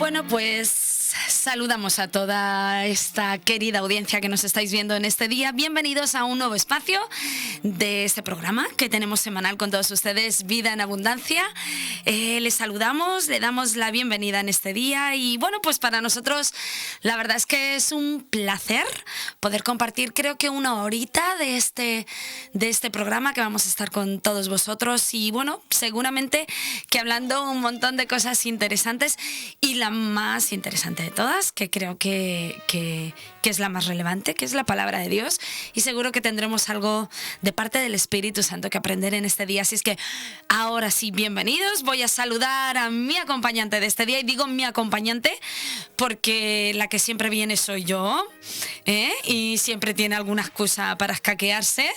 Bueno, pues saludamos a toda esta querida audiencia que nos estáis viendo en este día. Bienvenidos a un nuevo espacio de este programa que tenemos semanal con todos ustedes, Vida en Abundancia. Les saludamos, le damos la bienvenida en este día y bueno, pues para nosotros la verdad es que es un placer poder compartir, creo que una horita de este programa que vamos a estar con todos vosotros y bueno, seguramente que hablando un montón de cosas interesantes y la más interesante de todas, que creo que es la más relevante, que es la palabra de Dios, y seguro que tendremos algo de parte del Espíritu Santo que aprender en este día. Así es que ahora sí, bienvenidos. Voy a saludar a mi acompañante de este día, y digo mi acompañante porque la que siempre viene soy yo, y siempre tiene alguna excusa para escaquearse,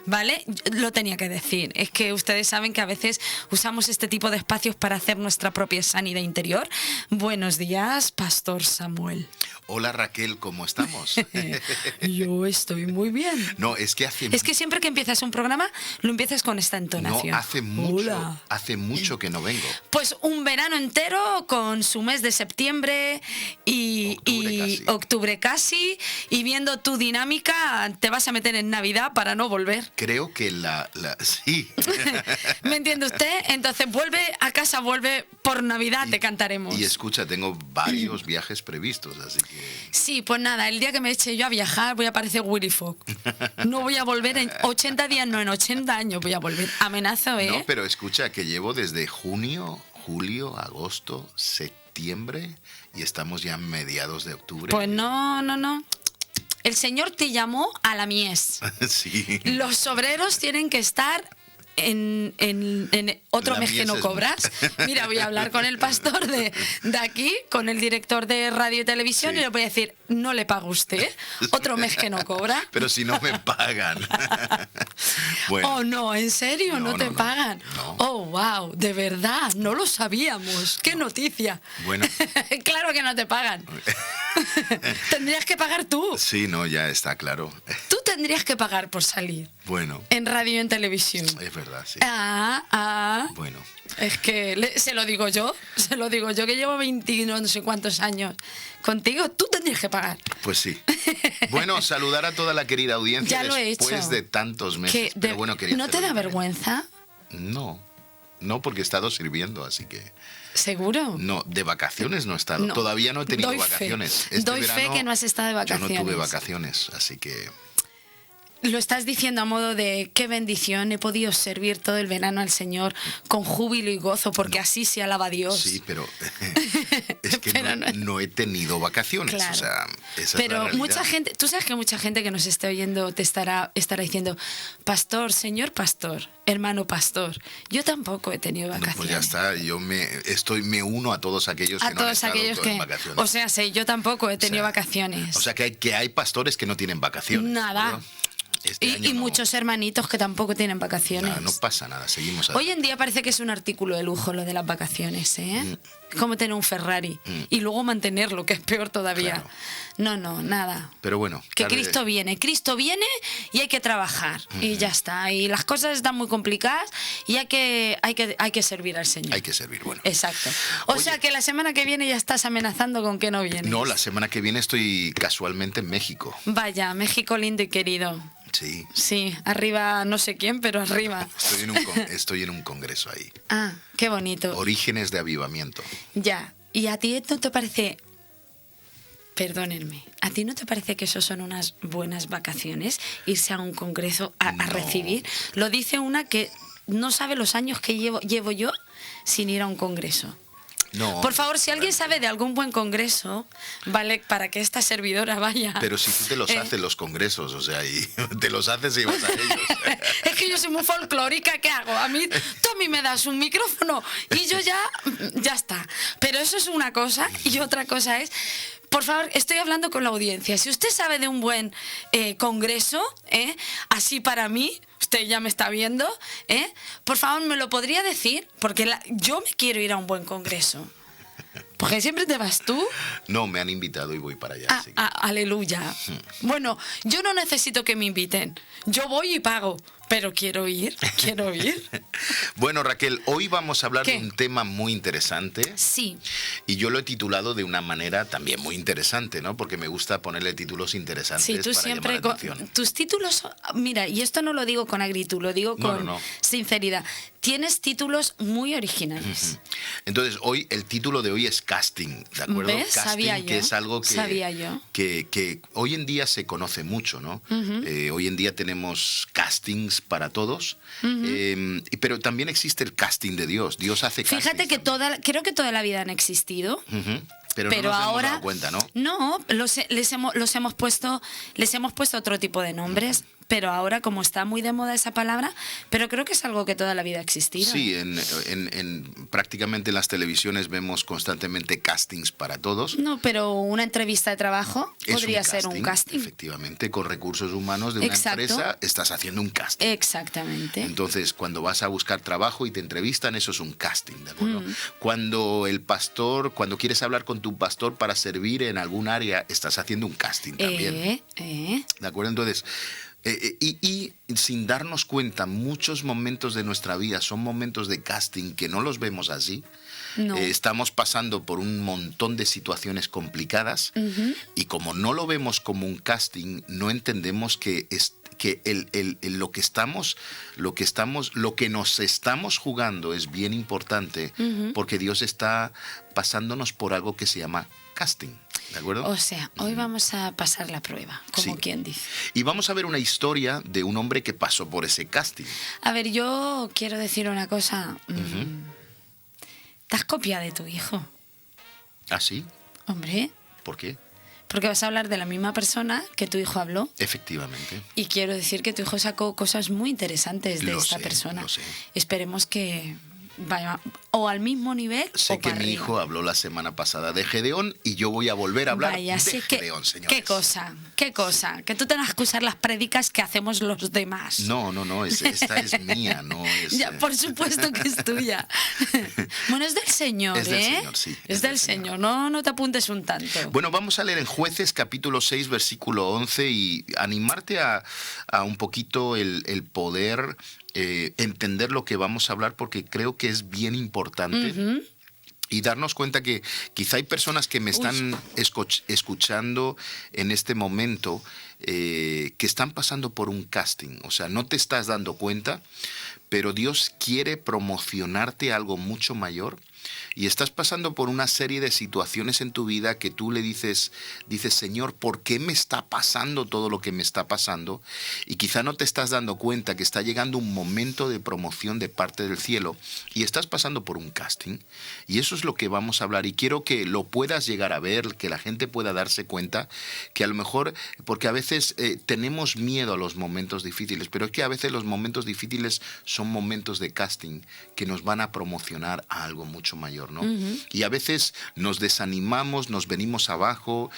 ¿vale? Lo tenía que decir. Es que ustedes saben que a veces usamos este tipo de espacios para hacer nuestra propia sanidad interior. Buenos días, Pastor Samuel. Hola Raquel, ¿cómo estamos? Yo estoy muy bien. No, es que siempre que empiezas un programa lo empiezas con esta entonación. No, hace mucho que no vengo. Pues un verano entero con su mes de septiembre y octubre casi, y viendo tu dinámica te vas a meter en Navidad para no volver. Creo que sí. ¿Me entiende usted? Entonces vuelve a casa, vuelve por Navidad, te cantaremos. Y escucha, tengo varios viajes previstos, así que... Sí, pues nada, el día que me eche yo a viajar voy a parecer Willy Fogg. No voy a volver en 80 días, no, en 80 años voy a volver. Amenazo, ¿eh? No, pero escucha, que llevo desde junio, julio, agosto, septiembre y estamos ya en mediados de octubre. Pues no. El Señor te llamó a la mies. Sí. Los obreros tienen que estar en otro mes que no cobras. Mira, voy a hablar con el pastor de aquí, con el director de radio y televisión, sí. Y le voy a decir, no le paga usted, otro mes que no cobra. Pero si no me pagan. Bueno. Oh, no, ¿en serio? ¿No te pagan? No. Oh, wow, de verdad, no lo sabíamos. ¡Qué noticia! Bueno. Claro que no te pagan. Tendrías que pagar tú. Sí, no, ya está claro. Tú tendrías que pagar por salir. Bueno. En radio y en televisión. Es verdad, sí. Bueno. Es que se lo digo yo que llevo 20 no sé cuántos años contigo, tú tendrías que pagar. Pues sí. Bueno, saludar a toda la querida audiencia. Ya lo he después hecho. De tantos meses. Pero bueno, quería ¿No te da vergüenza? No, porque he estado sirviendo, así que... ¿Seguro? No, de vacaciones no he estado. No. Todavía no he tenido vacaciones. Doy fe que no has estado de vacaciones. Yo no tuve vacaciones, así que... Lo estás diciendo a modo de qué bendición, he podido servir todo el verano al Señor con júbilo y gozo, porque así se alaba a Dios. Sí, pero es que no he tenido vacaciones. Claro. O sea, esa pero es la mucha gente, tú sabes que mucha gente que nos esté oyendo te estará diciendo, pastor, señor pastor, hermano pastor, yo tampoco he tenido vacaciones. No, pues ya está, yo me uno a todos aquellos que no han estado en vacaciones. O sea, yo tampoco he tenido vacaciones. O sea, que hay pastores que no tienen vacaciones. Nada. ¿Verdad? Y muchos hermanitos que tampoco tienen vacaciones. No pasa nada, seguimos. Hoy en día parece que es un artículo de lujo lo de las vacaciones, ¿eh? Como tener un Ferrari y luego mantenerlo, que es peor todavía. Claro. No, nada. Pero bueno. Que Cristo viene y hay que trabajar y ya está. Y las cosas están muy complicadas y hay que servir al Señor. Hay que servir, bueno. Exacto. O sea que la semana que viene ya estás amenazando con que no vienes. No, la semana que viene estoy casualmente en México. Vaya, México lindo y querido. Sí. Sí, arriba no sé quién, pero arriba. Estoy en un congreso ahí. Ah, qué bonito. Orígenes de avivamiento. Ya. ¿Y a ti no te parece... Perdónenme, ¿a ti no te parece que eso son unas buenas vacaciones? Irse a un congreso a recibir. Lo dice una que no sabe los años que llevo yo sin ir a un congreso. No, por favor, si alguien sabe de algún buen congreso, ¿vale? Para que esta servidora vaya. Pero si tú te los haces los congresos, o sea, y te los haces y vas a ellos. Es que yo soy muy folclórica, ¿qué hago? Tú a mí me das un micrófono y yo ya está. Pero eso es una cosa, y otra cosa es... Por favor, estoy hablando con la audiencia. Si usted sabe de un buen congreso, así para mí, usted ya me está viendo, por favor, ¿me lo podría decir? Porque yo me quiero ir a un buen congreso. Porque siempre te vas tú. No, me han invitado y voy para allá. Aleluya. Bueno, yo no necesito que me inviten. Yo voy y pago. Pero quiero ir. Bueno, Raquel, hoy vamos a hablar ¿Qué? de un tema muy interesante. Sí. Y yo lo he titulado de una manera también muy interesante, ¿no? Porque me gusta ponerle títulos interesantes Sí, tú para siempre llamar la atención. tus títulos, mira, y esto no lo digo con agritud, lo digo con No. sinceridad. Tienes títulos muy originales. Entonces, hoy el título de hoy es casting, ¿de acuerdo? ¿Ves? Casting, Sabía yo. que es algo Sabía yo. que hoy en día se conoce mucho, ¿no? Hoy en día tenemos castings para todos, pero también existe el casting de Dios. Dios hace castings. Fíjate que también. creo que toda la vida han existido. Pero Pero no nos ahora hemos dado cuenta, ¿no? No, les hemos puesto otro tipo de nombres, pero ahora como está muy de moda esa palabra, pero creo que es algo que toda la vida ha existido. Sí, prácticamente en las televisiones vemos constantemente castings para todos. No, pero una entrevista de trabajo Es podría ser un casting. Efectivamente, con recursos humanos de una Exacto. empresa estás haciendo un casting. Exactamente. Entonces, cuando vas a buscar trabajo y te entrevistan, eso es un casting, ¿de acuerdo? Cuando quieres hablar con tu pastor para servir en algún área, estás haciendo un casting también. ¿De acuerdo? Entonces, y sin darnos cuenta, muchos momentos de nuestra vida son momentos de casting que no los vemos así. No. Estamos pasando por un montón de situaciones complicadas y como no lo vemos como un casting, no entendemos que lo que nos estamos jugando es bien importante porque Dios está pasándonos por algo que se llama casting. ¿De acuerdo? O sea, hoy vamos a pasar la prueba, como Sí. quien dice. Y vamos a ver una historia de un hombre que pasó por ese casting. A ver, yo quiero decir una cosa. ¿Te has copiado de tu hijo? ¿Ah, sí? Hombre, ¿Por qué? porque vas a hablar de la misma persona que tu hijo habló. Efectivamente. Y quiero decir que tu hijo sacó cosas muy interesantes de Lo esta sé, persona. lo sé. Esperemos que vaya o al mismo nivel Sé o que para mi arriba. hijo habló la semana pasada de Gedeón y yo voy a volver a hablar Vaya, de sí Gedeón, señores. qué cosa. Que tú tengas que usar las prédicas que hacemos los demás. No, esta es mía, no es... Ya, por supuesto que es tuya. Bueno, es del Señor, Es del ¿eh? Señor, sí, Es del Señor. No te apuntes un tanto. Bueno, vamos a leer en Jueces capítulo 6, versículo 11 y animarte a un poquito el poder entender lo que vamos a hablar porque creo que es bien importante. Y darnos cuenta que quizá hay personas que me están escuchando en este momento que están pasando por un casting. O sea, no te estás dando cuenta, pero Dios quiere promocionarte a algo mucho mayor. Y estás pasando por una serie de situaciones en tu vida que tú le dices, Señor, ¿por qué me está pasando todo lo que me está pasando? Y quizá no te estás dando cuenta que está llegando un momento de promoción de parte del cielo y estás pasando por un casting. Y eso es lo que vamos a hablar. Y quiero que lo puedas llegar a ver, que la gente pueda darse cuenta que a lo mejor, porque a veces tenemos miedo a los momentos difíciles, pero es que a veces los momentos difíciles son momentos de casting que nos van a promocionar a algo mucho mayor, ¿no? Y a veces nos desanimamos, nos venimos abajo.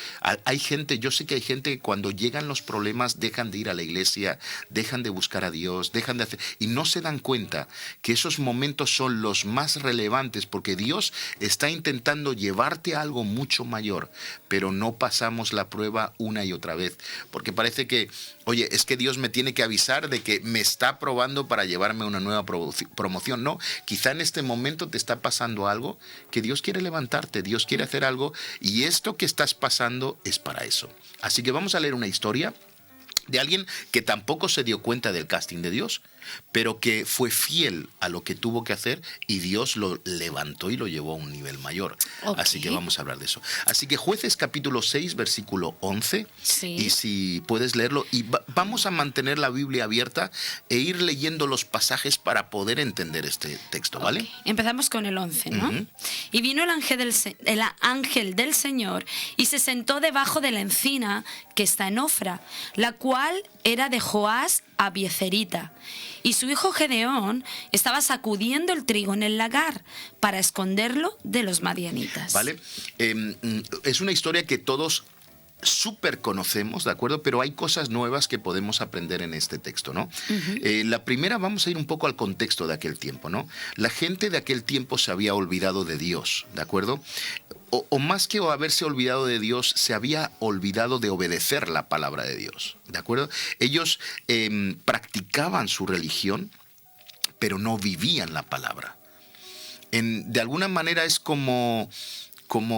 Yo sé que hay gente que cuando llegan los problemas dejan de ir a la iglesia, dejan de buscar a Dios, dejan de hacer, y no se dan cuenta que esos momentos son los más relevantes porque Dios está intentando llevarte a algo mucho mayor, pero no pasamos la prueba una y otra vez, porque parece que, oye, es que Dios me tiene que avisar de que me está probando para llevarme a una nueva promoción. No, quizá en este momento te está pasando algo que Dios quiere levantarte, Dios quiere hacer algo y esto que estás pasando es para eso. Así que vamos a leer una historia de alguien que tampoco se dio cuenta del casting de Dios, pero que fue fiel a lo que tuvo que hacer y Dios lo levantó y lo llevó a un nivel mayor. Okay. Así que vamos a hablar de eso. Así que Jueces capítulo 6, versículo 11, Sí. y si puedes leerlo, y vamos a mantener la Biblia abierta e ir leyendo los pasajes para poder entender este texto, ¿vale? Okay. Empezamos con el 11, ¿no? Y vino el ángel del Señor y se sentó debajo de la encina que está en Ofra, la cual era de Joás Abiezerita. Y su hijo Gedeón estaba sacudiendo el trigo en el lagar para esconderlo de los madianitas. ¿Vale? Es una historia que todos súper conocemos, ¿de acuerdo? Pero hay cosas nuevas que podemos aprender en este texto, ¿no? La primera, vamos a ir un poco al contexto de aquel tiempo, ¿no? La gente de aquel tiempo se había olvidado de Dios, ¿de acuerdo? o más que haberse olvidado de Dios, se había olvidado de obedecer la palabra de Dios, ¿de acuerdo? Ellos practicaban su religión, pero no vivían la palabra. De alguna manera es como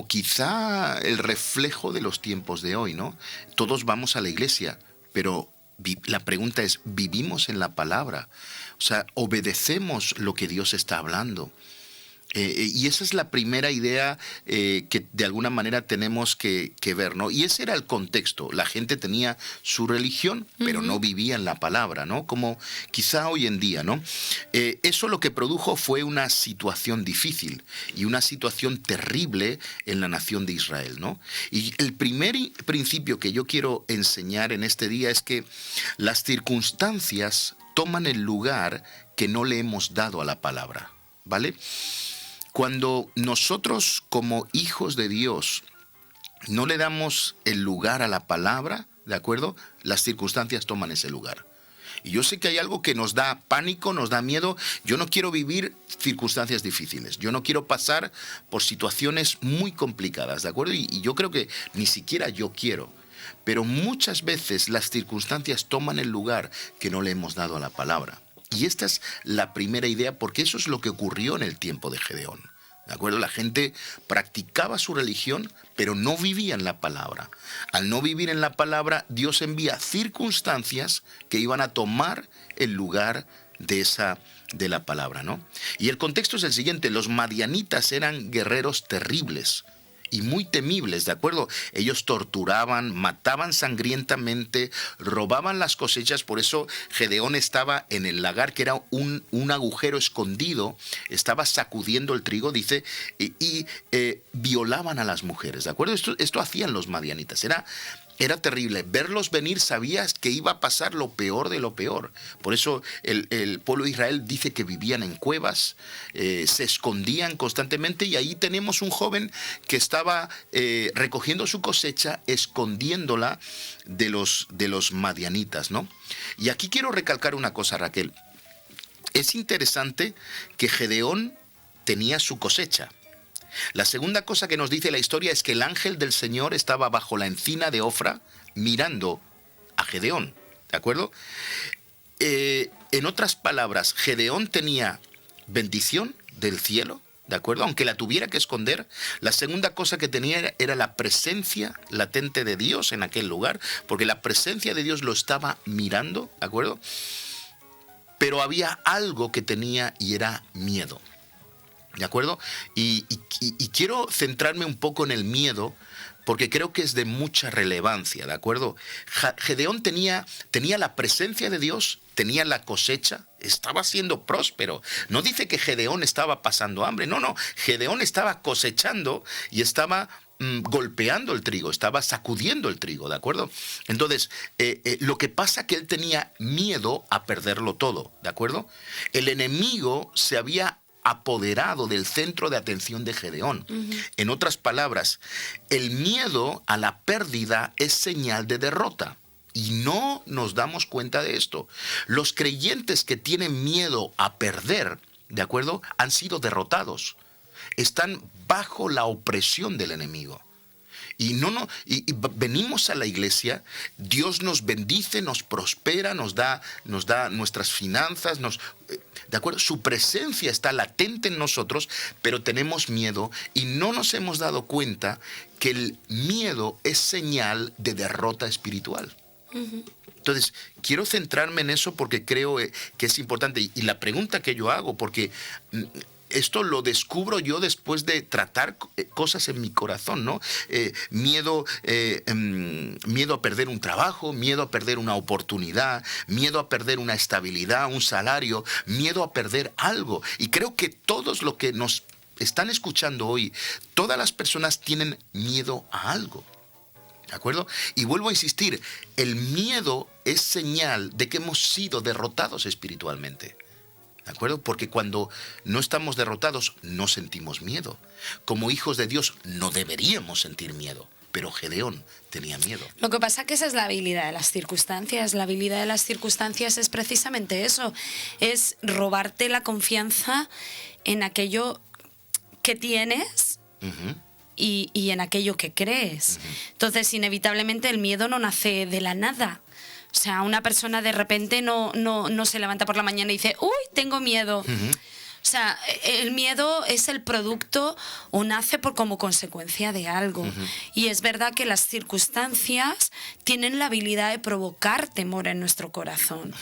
quizá el reflejo de los tiempos de hoy, ¿no? Todos vamos a la iglesia, pero la pregunta es, ¿vivimos en la palabra? O sea, ¿obedecemos lo que Dios está hablando? Y esa es la primera idea que de alguna manera tenemos que ver, ¿no? Y ese era el contexto. La gente tenía su religión, pero no vivían la palabra, ¿no? Como quizá hoy en día, ¿no? Eso lo que produjo fue una situación difícil y una situación terrible en la nación de Israel, ¿no? Y el primer principio que yo quiero enseñar en este día es que las circunstancias toman el lugar que no le hemos dado a la palabra, ¿vale? Cuando nosotros como hijos de Dios no le damos el lugar a la palabra, ¿de acuerdo? Las circunstancias toman ese lugar. Y yo sé que hay algo que nos da pánico, nos da miedo. Yo no quiero vivir circunstancias difíciles. Yo no quiero pasar por situaciones muy complicadas, ¿de acuerdo? Y yo creo que ni siquiera yo quiero. Pero muchas veces las circunstancias toman el lugar que no le hemos dado a la palabra. Y esta es la primera idea, porque eso es lo que ocurrió en el tiempo de Gedeón. ¿De acuerdo? La gente practicaba su religión, pero no vivía en la palabra. Al no vivir en la palabra, Dios envía circunstancias que iban a tomar el lugar de la palabra, ¿no? Y el contexto es el siguiente: los madianitas eran guerreros terribles y muy temibles, ¿de acuerdo? Ellos torturaban, mataban sangrientamente, robaban las cosechas. Por eso Gedeón estaba en el lagar, que era un agujero escondido, estaba sacudiendo el trigo, dice, y violaban a las mujeres, ¿de acuerdo? Esto hacían los madianitas. Era terrible. Verlos venir, sabías que iba a pasar lo peor de lo peor. Por eso el pueblo de Israel dice que vivían en cuevas, se escondían constantemente, y ahí tenemos un joven que estaba recogiendo su cosecha, escondiéndola de los madianitas, ¿no? Y aquí quiero recalcar una cosa, Raquel. Es interesante que Gedeón tenía su cosecha. La segunda cosa que nos dice la historia es que el ángel del Señor estaba bajo la encina de Ofra mirando a Gedeón, ¿de acuerdo? En otras palabras, Gedeón tenía bendición del cielo, ¿de acuerdo? Aunque la tuviera que esconder. La segunda cosa que tenía era la presencia latente de Dios en aquel lugar, porque la presencia de Dios lo estaba mirando, ¿de acuerdo? Pero había algo que tenía, y era miedo. ¿De acuerdo? Y quiero centrarme un poco en el miedo, porque creo que es de mucha relevancia, ¿de acuerdo? Gedeón tenía la presencia de Dios, tenía la cosecha, estaba siendo próspero. No dice que Gedeón estaba pasando hambre, no. Gedeón estaba cosechando y estaba golpeando el trigo, estaba sacudiendo el trigo, ¿de acuerdo? Entonces, lo que pasa es que él tenía miedo a perderlo todo, ¿de acuerdo? El enemigo se había apoderado del centro de atención de Gedeón. En otras palabras, el miedo a la pérdida es señal de derrota. Y no nos damos cuenta de esto. Los creyentes que tienen miedo a perder, ¿de acuerdo?, han sido derrotados. Están bajo la opresión del enemigo. Y venimos a la iglesia, Dios nos bendice, nos prospera, nos da nuestras finanzas, ¿de acuerdo? Su presencia está latente en nosotros, pero tenemos miedo y no nos hemos dado cuenta que el miedo es señal de derrota espiritual. Entonces, quiero centrarme en eso porque creo que es importante. Y la pregunta que yo hago, porque esto lo descubro yo después de tratar cosas en mi corazón, ¿no? Miedo a perder un trabajo, miedo a perder una oportunidad, miedo a perder una estabilidad, un salario, miedo a perder algo. Y creo que todos los que nos están escuchando hoy, todas las personas tienen miedo a algo. ¿De acuerdo? Y vuelvo a insistir, el miedo es señal de que hemos sido derrotados espiritualmente. ¿De acuerdo? Porque cuando no estamos derrotados, no sentimos miedo. Como hijos de Dios, no deberíamos sentir miedo. Pero Gedeón tenía miedo. Lo que pasa es que esa es la habilidad de las circunstancias. La habilidad de las circunstancias es precisamente eso. Es robarte la confianza en aquello que tienes y en aquello que crees. Entonces, inevitablemente el miedo no nace de la nada. O sea, una persona de repente no se levanta por la mañana y dice, ¡uy, tengo miedo! O sea, el miedo es el producto o nace como consecuencia de algo. Y es verdad que las circunstancias tienen la habilidad de provocar temor en nuestro corazón.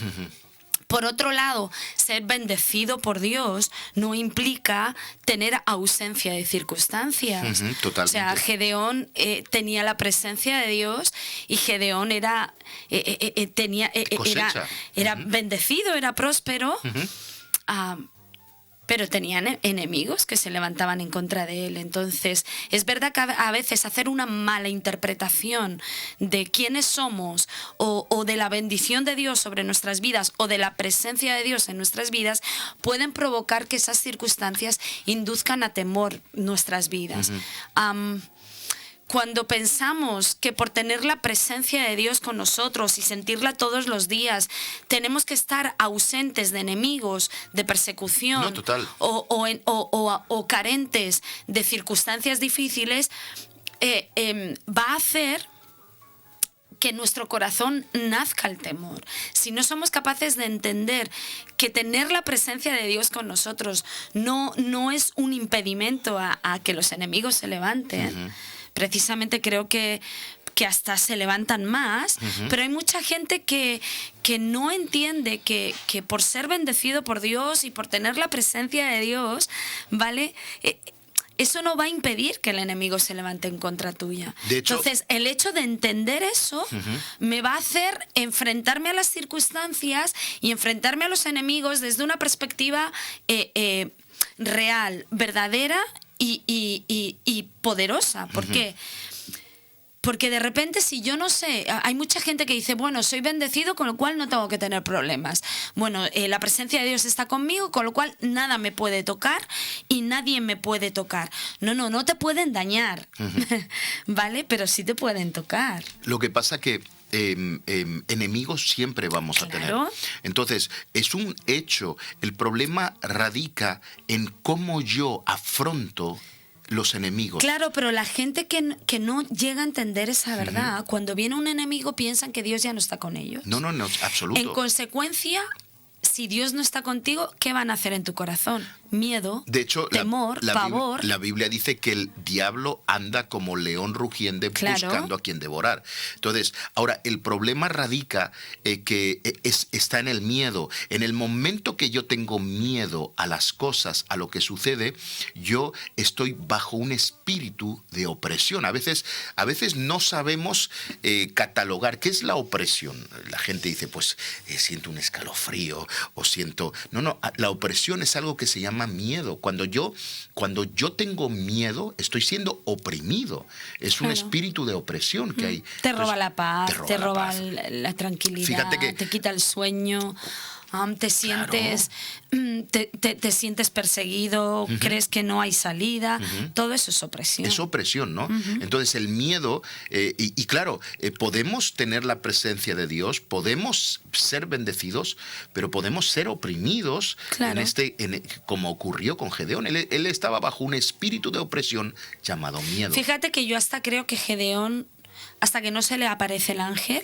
Por otro lado, ser bendecido por Dios no implica tener ausencia de circunstancias. Totalmente. O sea, Gedeón tenía la presencia de Dios y Gedeón era bendecido, era próspero. Pero tenían enemigos que se levantaban en contra de él. Entonces, es verdad que a veces hacer una mala interpretación de quiénes somos o de la bendición de Dios sobre nuestras vidas o de la presencia de Dios en nuestras vidas pueden provocar que esas circunstancias induzcan a temor nuestras vidas. Cuando pensamos que por tener la presencia de Dios con nosotros y sentirla todos los días, tenemos que estar ausentes de enemigos, de persecución, no, total. o carentes de circunstancias difíciles, va a hacer que en nuestro corazón nazca el temor. Si no somos capaces de entender que tener la presencia de Dios con nosotros no es un impedimento a que los enemigos se levanten, precisamente creo que hasta se levantan más, pero hay mucha gente que no entiende que por ser bendecido por Dios y por tener la presencia de Dios, ¿vale? Eso no va a impedir que el enemigo se levante en contra tuya. De hecho, entonces, el hecho de entender eso me va a hacer enfrentarme a las circunstancias y enfrentarme a los enemigos desde una perspectiva real, verdadera y poderosa. ¿Por qué? Porque de repente, si yo no sé, hay mucha gente que dice, bueno, soy bendecido, con lo cual no tengo que tener problemas. Bueno, la presencia de Dios está conmigo, con lo cual nada me puede tocar y nadie me puede tocar. No te pueden dañar, ¿vale? Pero sí te pueden tocar. Lo que pasa que enemigos siempre vamos a tener. Entonces, es un hecho. El problema radica en cómo yo afronto los enemigos. Claro, pero la gente que no llega a entender esa verdad, cuando viene un enemigo piensan que Dios ya no está con ellos. No, absoluto. En consecuencia, si Dios no está contigo, ¿qué van a hacer en tu corazón? Miedo, de hecho, temor, pavor. La Biblia dice que el diablo anda como león rugiente buscando a quien devorar. Entonces, ahora, el problema radica que está en el miedo. En el momento que yo tengo miedo a las cosas, a lo que sucede, yo estoy bajo un espíritu de opresión. A veces no sabemos catalogar qué es la opresión. La gente dice, pues siento un escalofrío o siento... No, la opresión es algo que se llama miedo. Cuando yo tengo miedo, estoy siendo oprimido. Es un espíritu de opresión que hay. Te roba la paz, te roba la tranquilidad, fíjate que, te quita el sueño. Te sientes te sientes perseguido, crees que no hay salida, todo eso es opresión. Es opresión, ¿no? Entonces el miedo, y claro, podemos tener la presencia de Dios, podemos ser bendecidos, pero podemos ser oprimidos, claro, como ocurrió con Gedeón. Él estaba bajo un espíritu de opresión llamado miedo. Fíjate que yo hasta creo que Gedeón, hasta que no se le aparece el ángel,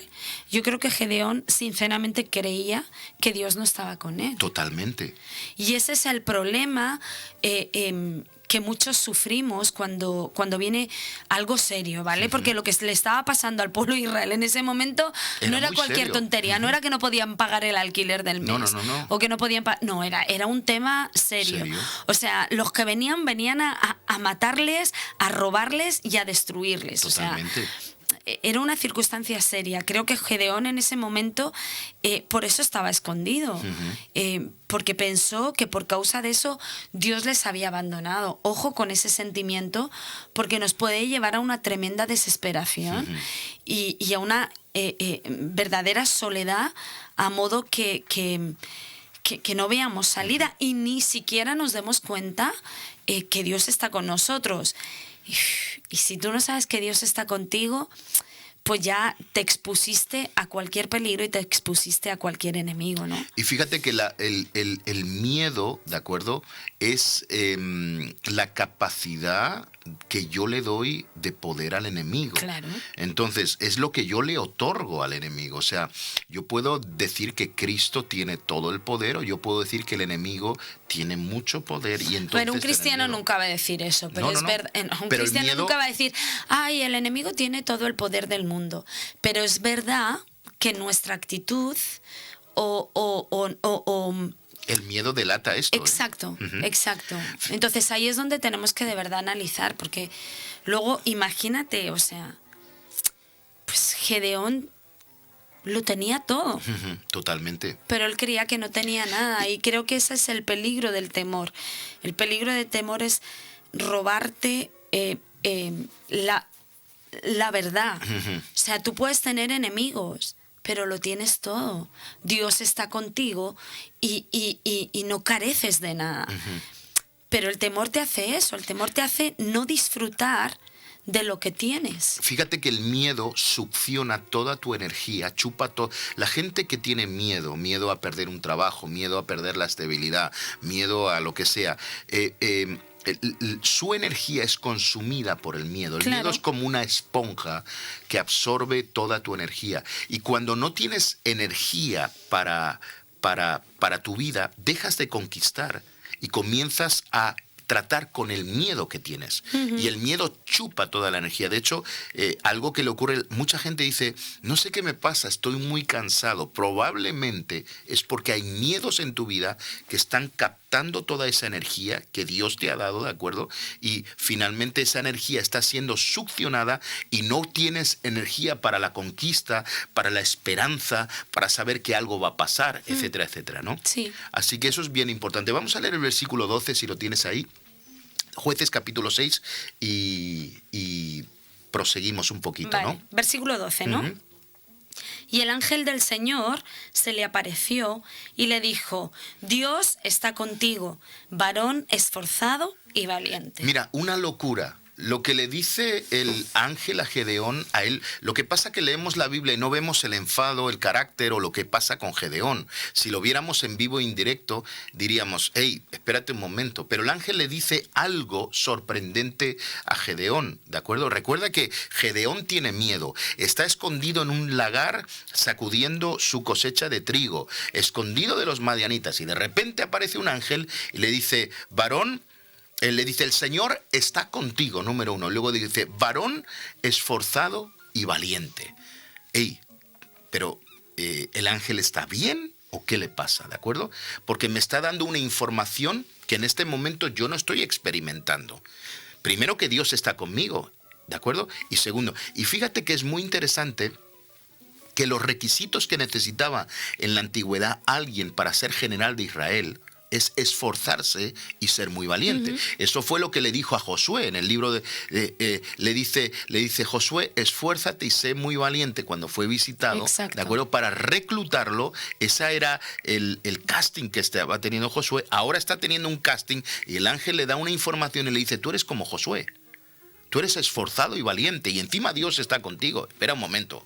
yo creo que Gedeón sinceramente creía que Dios no estaba con él. Totalmente. Y ese es el problema que muchos sufrimos cuando viene algo serio, ¿vale? Porque lo que le estaba pasando al pueblo de Israel en ese momento no era cualquier serio. Tontería, no era que no podían pagar el alquiler del mes. No. O que no podían no, era un tema serio. O sea, los que venían a matarles, a robarles y a destruirles. Totalmente. O sea, era una circunstancia seria. Creo que Gedeón en ese momento por eso estaba escondido, porque pensó que por causa de eso Dios les había abandonado. Ojo con ese sentimiento, porque nos puede llevar a una tremenda desesperación y a una verdadera soledad, a modo que no veamos salida y ni siquiera nos demos cuenta que Dios está con nosotros. Y si tú no sabes que Dios está contigo, pues ya te expusiste a cualquier peligro y te expusiste a cualquier enemigo, ¿no? Y fíjate que el miedo, ¿de acuerdo?, es la capacidad que yo le doy de poder al enemigo. Claro. Entonces, es lo que yo le otorgo al enemigo. O sea, yo puedo decir que Cristo tiene todo el poder, o yo puedo decir que el enemigo tiene mucho poder. Y entonces Pero un cristiano nunca va a decir eso. Pero es verdad. Un Pero cristiano nunca va a decir, ay, el enemigo tiene todo el poder del mundo. Pero es verdad que nuestra actitud el miedo delata esto. Exacto, exacto. Entonces ahí es donde tenemos que de verdad analizar, porque luego imagínate, o sea, pues Gedeón lo tenía todo. Totalmente. Pero él creía que no tenía nada, y creo que ese es el peligro del temor. El peligro del temor es robarte la verdad. O sea, tú puedes tener enemigos, pero lo tienes todo. Dios está contigo y no careces de nada. Pero el temor te hace eso, el temor te hace no disfrutar de lo que tienes. Fíjate que el miedo succiona toda tu energía, chupa todo. La gente que tiene miedo a perder un trabajo, miedo a perder la estabilidad, miedo a lo que sea, su energía es consumida por el miedo. El miedo es como una esponja que absorbe toda tu energía. Y cuando no tienes energía para tu vida, dejas de conquistar y comienzas a tratar con el miedo que tienes. Y el miedo chupa toda la energía. De hecho, algo que le ocurre, mucha gente dice, no sé qué me pasa, estoy muy cansado. Probablemente es porque hay miedos en tu vida que están captando toda esa energía que Dios te ha dado, ¿de acuerdo? Y finalmente esa energía está siendo succionada y no tienes energía para la conquista, para la esperanza, para saber que algo va a pasar, etcétera, etcétera, ¿no? Sí. Así que eso es bien importante. Vamos a leer el versículo 12, si lo tienes ahí. Jueces capítulo 6 y proseguimos un poquito, vale. ¿no? Versículo 12, ¿no? Y el ángel del Señor se le apareció y le dijo, Dios está contigo, varón esforzado y valiente. Mira, una locura. Lo que le dice el ángel a Gedeón, a él, lo que pasa que leemos la Biblia y no vemos el enfado, el carácter o lo que pasa con Gedeón. Si lo viéramos en vivo e indirecto, diríamos, hey, espérate un momento. Pero el ángel le dice algo sorprendente a Gedeón, ¿de acuerdo? Recuerda que Gedeón tiene miedo, está escondido en un lagar sacudiendo su cosecha de trigo, escondido de los madianitas, y de repente aparece un ángel y le dice, varón, él le dice, el Señor está contigo, número uno. Luego dice, varón esforzado y valiente. Ey, pero ¿el ángel está bien o qué le pasa? ¿De acuerdo? Porque me está dando una información que en este momento yo no estoy experimentando. Primero, que Dios está conmigo, ¿de acuerdo? Y segundo, y fíjate que es muy interesante que los requisitos que necesitaba en la antigüedad alguien para ser general de Israel es esforzarse y ser muy valiente. Eso fue lo que le dijo a Josué en el libro le dice Josué, esfuérzate y sé muy valiente cuando fue visitado. Exacto. ¿De acuerdo? Para reclutarlo, esa era el casting que estaba teniendo Josué. Ahora está teniendo un casting y el ángel le da una información y le dice, tú eres como Josué, tú eres esforzado y valiente y encima Dios está contigo. Espera un momento.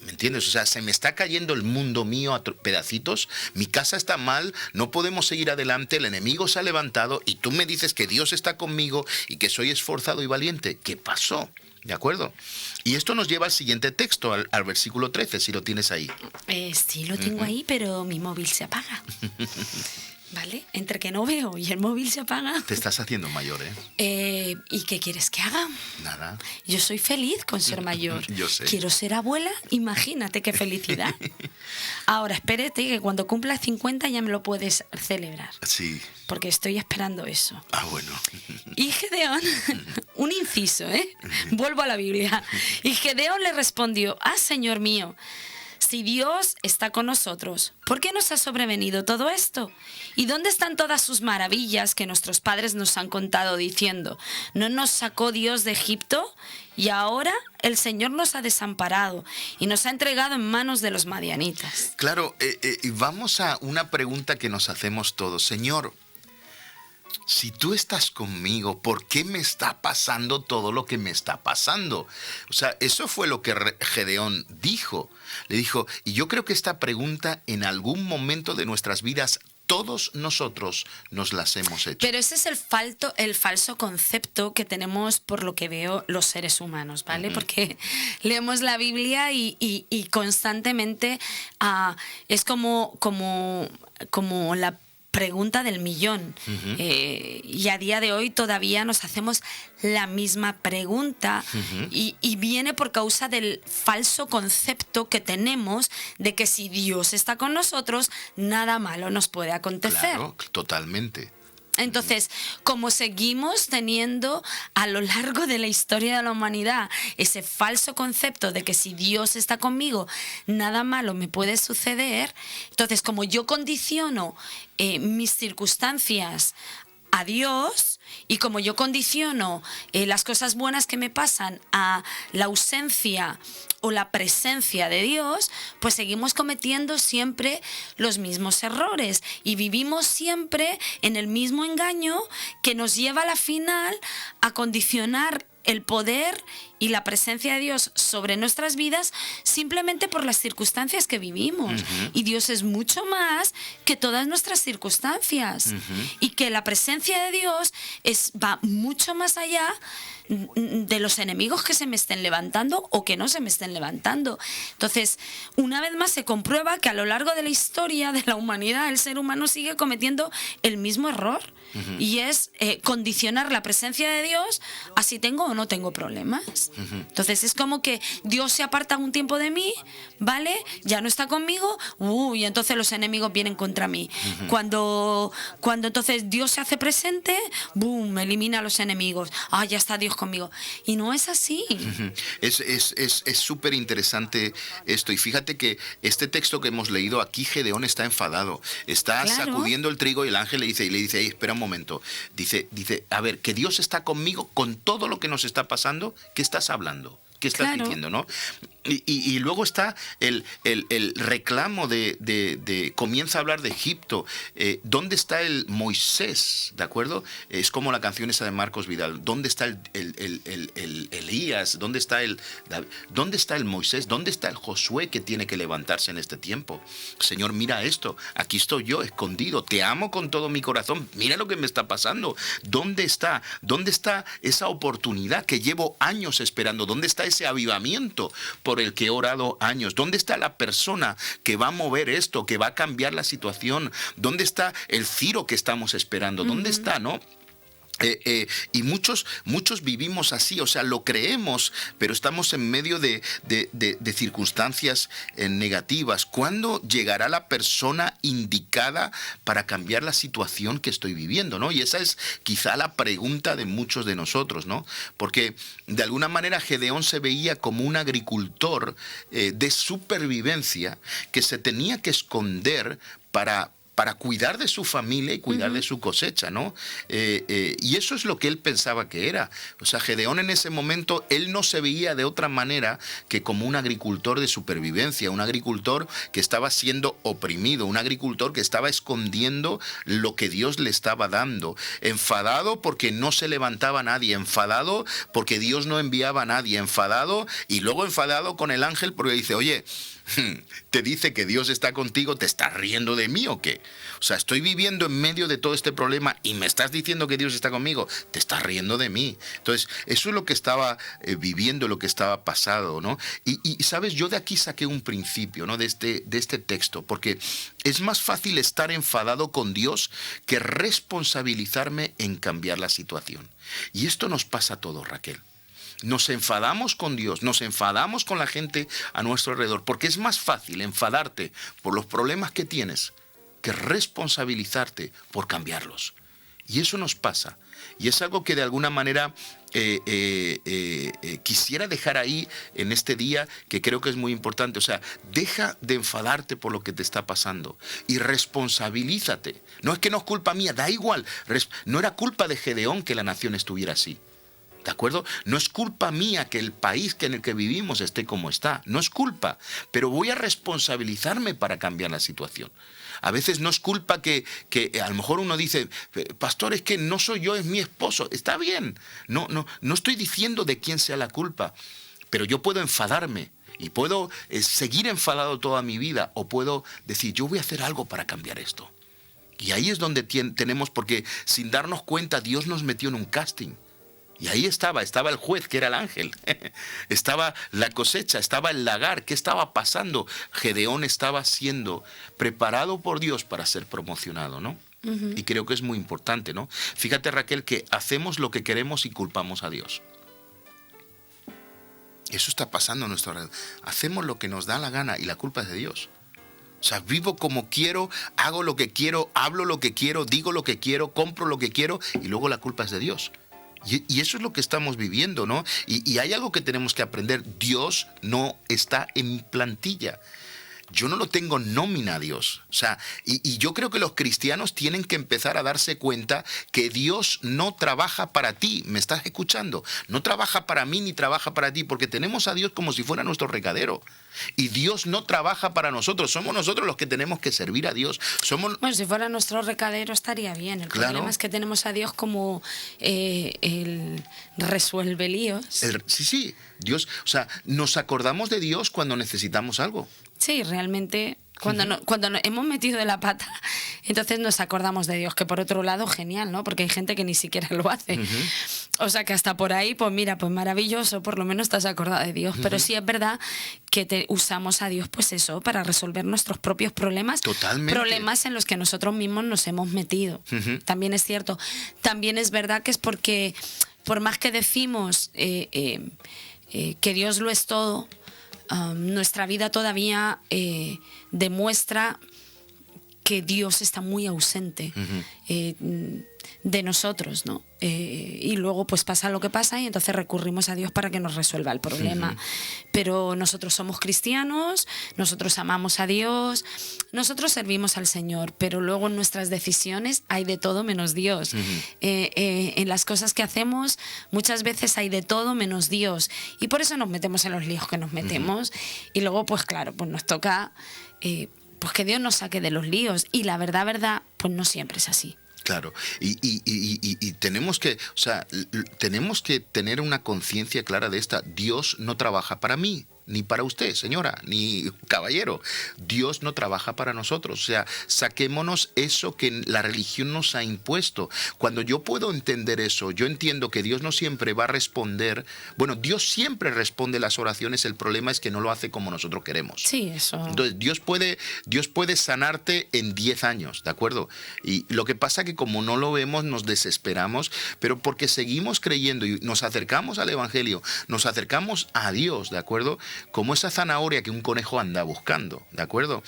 ¿Me entiendes? O sea, se me está cayendo el mundo mío a pedacitos, mi casa está mal, no podemos seguir adelante, el enemigo se ha levantado y tú me dices que Dios está conmigo y que soy esforzado y valiente. ¿Qué pasó? ¿De acuerdo? Y esto nos lleva al siguiente texto, al versículo 13, si lo tienes ahí. Sí, lo tengo ahí, pero mi móvil se apaga. ¿Vale? Entre que no veo y el móvil se apaga. Te estás haciendo mayor, ¿eh? ¿Y qué quieres que haga? Nada. Yo soy feliz con ser mayor. Yo sé. Quiero ser abuela, imagínate qué felicidad. Ahora, espérate que cuando cumplas 50 ya me lo puedes celebrar. Sí. Porque estoy esperando eso. Ah, bueno. Y Gedeón, un inciso, Vuelvo a la Biblia. Y Gedeón le respondió, Señor mío, si Dios está con nosotros, ¿por qué nos ha sobrevenido todo esto? ¿Y dónde están todas sus maravillas que nuestros padres nos han contado diciendo, ¿no nos sacó Dios de Egipto? Y ahora el Señor nos ha desamparado y nos ha entregado en manos de los madianitas. Claro, vamos a una pregunta que nos hacemos todos. Señor, si tú estás conmigo, ¿por qué me está pasando todo lo que me está pasando? O sea, eso fue lo que Gedeón dijo. Le dijo, y yo creo que esta pregunta en algún momento de nuestras vidas todos nosotros nos las hemos hecho. Pero ese es el falso concepto que tenemos, por lo que veo, los seres humanos, ¿vale? Porque leemos la Biblia y constantemente es como la pregunta del millón. Y a día de hoy todavía nos hacemos la misma pregunta y viene por causa del falso concepto que tenemos de que si Dios está con nosotros, nada malo nos puede acontecer. Claro, totalmente. Entonces, como seguimos teniendo a lo largo de la historia de la humanidad ese falso concepto de que si Dios está conmigo, nada malo me puede suceder, entonces como yo condiciono mis circunstancias a Dios y como yo condiciono las cosas buenas que me pasan a la ausencia o la presencia de Dios, pues seguimos cometiendo siempre los mismos errores y vivimos siempre en el mismo engaño que nos lleva a la final a condicionar el poder y la presencia de Dios sobre nuestras vidas simplemente por las circunstancias que vivimos. Y Dios es mucho más que todas nuestras circunstancias. Y que la presencia de Dios va mucho más allá de los enemigos que se me estén levantando o que no se me estén levantando. Entonces, una vez más se comprueba que a lo largo de la historia de la humanidad el ser humano sigue cometiendo el mismo error y es condicionar la presencia de Dios a si tengo o no tengo problemas. Entonces es como que Dios se aparta un tiempo de mí, ¿vale? Ya no está conmigo, y entonces los enemigos vienen contra mí. Cuando entonces Dios se hace presente, ¡boom!, elimina a los enemigos. Ya está Dios conmigo. Y no es así. Es súper interesante esto. Y fíjate que este texto que hemos leído aquí, Gedeón está enfadado. Está sacudiendo el trigo y el ángel le dice, "Ey, espera un momento". Dice, a ver, que Dios está conmigo con todo lo que nos está pasando. ¿Qué estás hablando? ¿Qué estás diciendo, no? Y luego está el reclamo comienza a hablar de Egipto. ¿Dónde está el Moisés? ¿De acuerdo? Es como la canción esa de Marcos Vidal. ¿Dónde está el Elías? ¿Dónde está el Moisés? ¿Dónde está el Josué que tiene que levantarse en este tiempo? Señor, mira esto. Aquí estoy yo escondido. Te amo con todo mi corazón. Mira lo que me está pasando. ¿Dónde está? ¿Dónde está esa oportunidad que llevo años esperando? ¿Dónde está ese avivamiento por el que he orado años? ¿Dónde está la persona que va a mover esto, que va a cambiar la situación? ¿Dónde está el Ciro que estamos esperando? ¿Dónde está, no? Y muchos vivimos así, o sea, lo creemos, pero estamos en medio de circunstancias negativas. ¿Cuándo llegará la persona indicada para cambiar la situación que estoy viviendo, ¿no? Y esa es quizá la pregunta de muchos de nosotros, ¿no? Porque de alguna manera Gedeón se veía como un agricultor de supervivencia que se tenía que esconder para cuidar de su familia y cuidar de su cosecha, ¿no? Y eso es lo que él pensaba que era. O sea, Gedeón en ese momento, él no se veía de otra manera que como un agricultor de supervivencia, un agricultor que estaba siendo oprimido, un agricultor que estaba escondiendo lo que Dios le estaba dando, enfadado porque no se levantaba nadie, enfadado porque Dios no enviaba a nadie, enfadado y luego enfadado con el ángel porque dice, oye, te dice que Dios está contigo, ¿te estás riendo de mí o qué? O sea, estoy viviendo en medio de todo este problema y me estás diciendo que Dios está conmigo, te estás riendo de mí. Entonces, eso es lo que estaba viviendo, lo que estaba pasado, ¿no? Y sabes, yo de aquí saqué un principio, ¿no? De este texto, porque es más fácil estar enfadado con Dios que responsabilizarme en cambiar la situación. Y esto nos pasa a todos, Raquel. Nos enfadamos con Dios, nos enfadamos con la gente a nuestro alrededor, porque es más fácil enfadarte por los problemas que tienes que responsabilizarte por cambiarlos. Y eso nos pasa. Y es algo que de alguna manera quisiera dejar ahí en este día, que creo que es muy importante. O sea, deja de enfadarte por lo que te está pasando y responsabilízate. No es que no es culpa mía, da igual. No era culpa de Gedeón que la nación estuviera así. ¿De acuerdo? No es culpa mía que el país en el que vivimos esté como está. No es culpa. Pero voy a responsabilizarme para cambiar la situación. A veces no es culpa que a lo mejor uno dice, pastor, es que no soy yo, es mi esposo. Está bien. No estoy diciendo de quién sea la culpa. Pero yo puedo enfadarme y puedo seguir enfadado toda mi vida. O puedo decir, yo voy a hacer algo para cambiar esto. Y ahí es donde tenemos, porque sin darnos cuenta Dios nos metió en un casting. Y ahí estaba el juez, que era el ángel. Estaba la cosecha, estaba el lagar. ¿Qué estaba pasando? Gedeón estaba siendo preparado por Dios para ser promocionado, ¿no? Uh-huh. Y creo que es muy importante, ¿no? Fíjate, Raquel, que hacemos lo que queremos y culpamos a Dios. Eso está pasando en nuestra red. Hacemos lo que nos da la gana y la culpa es de Dios. O sea, vivo como quiero, hago lo que quiero, hablo lo que quiero, digo lo que quiero, compro lo que quiero y luego la culpa es de Dios. Y eso es lo que estamos viviendo, ¿no? Y hay algo que tenemos que aprender. Dios no está en plantilla. Yo no lo tengo nómina a Dios. O sea, y yo creo que los cristianos tienen que empezar a darse cuenta que Dios no trabaja para ti. ¿Me estás escuchando? No trabaja para mí ni trabaja para ti, porque tenemos a Dios como si fuera nuestro recadero. Y Dios no trabaja para nosotros. Somos nosotros los que tenemos que servir a Dios. Bueno, si fuera nuestro recadero estaría bien. El problema es que tenemos a Dios como el resuelve líos. Sí. Dios, o sea, nos acordamos de Dios cuando necesitamos algo. Sí, realmente cuando nos hemos metido de la pata, entonces nos acordamos de Dios, que por otro lado genial, ¿no? Porque hay gente que ni siquiera lo hace. O sea que hasta por ahí, pues mira, pues maravilloso, por lo menos estás acordado de Dios. Pero sí es verdad que usamos a Dios, pues eso, para resolver nuestros propios problemas. Totalmente. Problemas en los que nosotros mismos nos hemos metido. También es cierto. También es verdad que es porque, por más que decimos que Dios lo es todo, nuestra vida todavía demuestra que Dios está muy ausente de nosotros, ¿no? Y luego pues pasa lo que pasa y entonces recurrimos a Dios para que nos resuelva el problema. Pero nosotros somos cristianos, nosotros amamos a Dios, nosotros servimos al Señor, pero luego en nuestras decisiones hay de todo menos Dios. En las cosas que hacemos muchas veces hay de todo menos Dios y por eso nos metemos en los líos que nos metemos y luego pues claro, pues nos toca pues que Dios nos saque de los líos y la verdad, pues no siempre es así. Claro, y tenemos que, o sea, tenemos que tener una conciencia clara de esta. Dios no trabaja para mí, ni para usted, señora, ni caballero. Dios no trabaja para nosotros. O sea, saquémonos eso que la religión nos ha impuesto. Cuando yo puedo entender eso, yo entiendo que Dios no siempre va a responder. Bueno, Dios siempre responde las oraciones, el problema es que no lo hace como nosotros queremos. Sí, eso. Entonces, Dios puede sanarte en 10 años, ¿de acuerdo? Y lo que pasa que como no lo vemos, nos desesperamos, pero porque seguimos creyendo y nos acercamos al Evangelio, nos acercamos a Dios, ¿de acuerdo? Como esa zanahoria que un conejo anda buscando, ¿de acuerdo?